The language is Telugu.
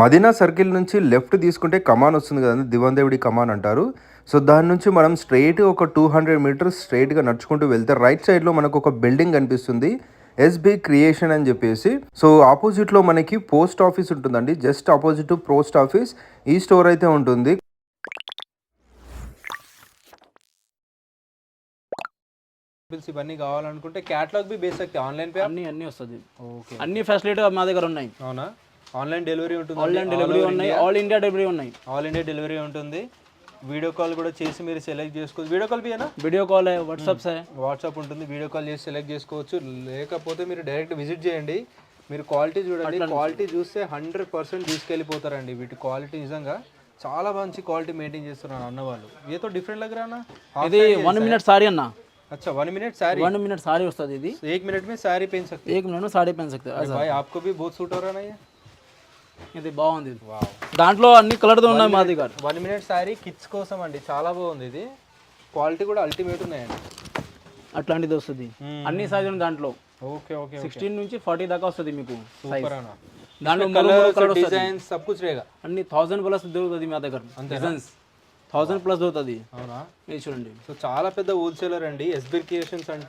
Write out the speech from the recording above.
మదీనా సర్కిల్ నుంచి లెఫ్ట్ తీసుకుంటే కమాన్ వస్తుంది కదండి, దివందేవుడి కమాన్ అంటారు. సో దాని నుంచి మనం స్ట్రైట్ ఒక 200 మీటర్స్ స్ట్రైట్గా నడుచుకుంటూ వెళ్తే రైట్ సైడ్లో మనకు ఒక బిల్డింగ్ కనిపిస్తుంది, ఎస్బి క్రియేషన్ అని చెప్పేసి. సో ఆపోజిట్లో మనకి పోస్ట్ ఆఫీస్ ఉంటుందండి, జస్ట్ ఆపోజిట్ పోస్ట్ ఆఫీస్ ఈ స్టోర్ అయితే ఉంటుంది. ఇవన్నీ కావాలనుకుంటే క్యాటలాగ్ బి బేస్ सकते ఆన్లైన్ पे అన్ని వస్తుంది. ఓకే, అన్ని ఫెసిలిటీ మా దగ్గర ఉన్నాయి. అవునా? ఆన్లైన్ డెలివరీ ఉంటుంది, ఆన్లైన్ డెలివరీ ఉన్నాయి, ఆల్ ఇండియా డెలివరీ ఉన్నాయి. ఆల్ ఇండియా డెలివరీ ఉంటుంది. వీడియో కాల్ కూడా చేసి మీరు సెలెక్ట్ చేసుకోవచ్చు. వీడియో కాల్ బినా వీడియో కాల్ వాట్సాప్ వాట్సాప్ ఉంటుంది, వీడియో కాల్ చేసి సెలెక్ట్ చేసుకోవచ్చు. లేకపోతే మీరు డైరెక్ట్ విజిట్ చేయండి, మీరు క్వాలిటీ చూడండి. క్వాలిటీ చూస్తే 100% తీసుకెళ్ళిపోతారండి. వీటి క్వాలిటీ నిజంగా చాలా మంచి క్వాలిటీ మెయింటైన్ చేస్తున్నారు అన్న వాళ్ళు. ఏదో డిఫరెంట్ లగ్ రहा ఇది 1 मिनट साड़ी అన్న. अच्छा 1 मिनट साड़ी, 1 मिनट साड़ी వస్తుంది. ఇది 1 मिनट में साड़ी पहन सकते हैं. 1 मिनट में साड़ी पहन सकते हैं. भाई आपको भी बहुत सूट हो रहा है ना ये. ఇది బాగుంది. దాంట్లో అన్ని కలర్స్ ఉన్నాయి మా దగ్గర. 1 मिनट సారీ కిడ్స్ కోసం అండి, చాలా బాగుంది. ఇది క్వాలిటీ కూడా అల్టిమేట్ ఉన్నాయండి. అట్లాంటిది వస్తుంది అన్ని సైజులు దాంట్లో. ఓకే ఓకే, 16 నుంచి 40 దాకా వస్తుంది మీకు. సూపర్ అన్న. దాంట్లో కలర్ డిజైన్ सब कुछ रहेगा. అన్ని 1000 ప్లస్ దొరుకుతుంది మా దగ్గర. డిజైన్స్ 1000 ప్లస్ దొరుకుతుంది. అవునా? ఇది చూడండి. సో చాలా పెద్ద హోల్సేలర్ అండి ఎస్బి క్రియేషన్స్ అంటే.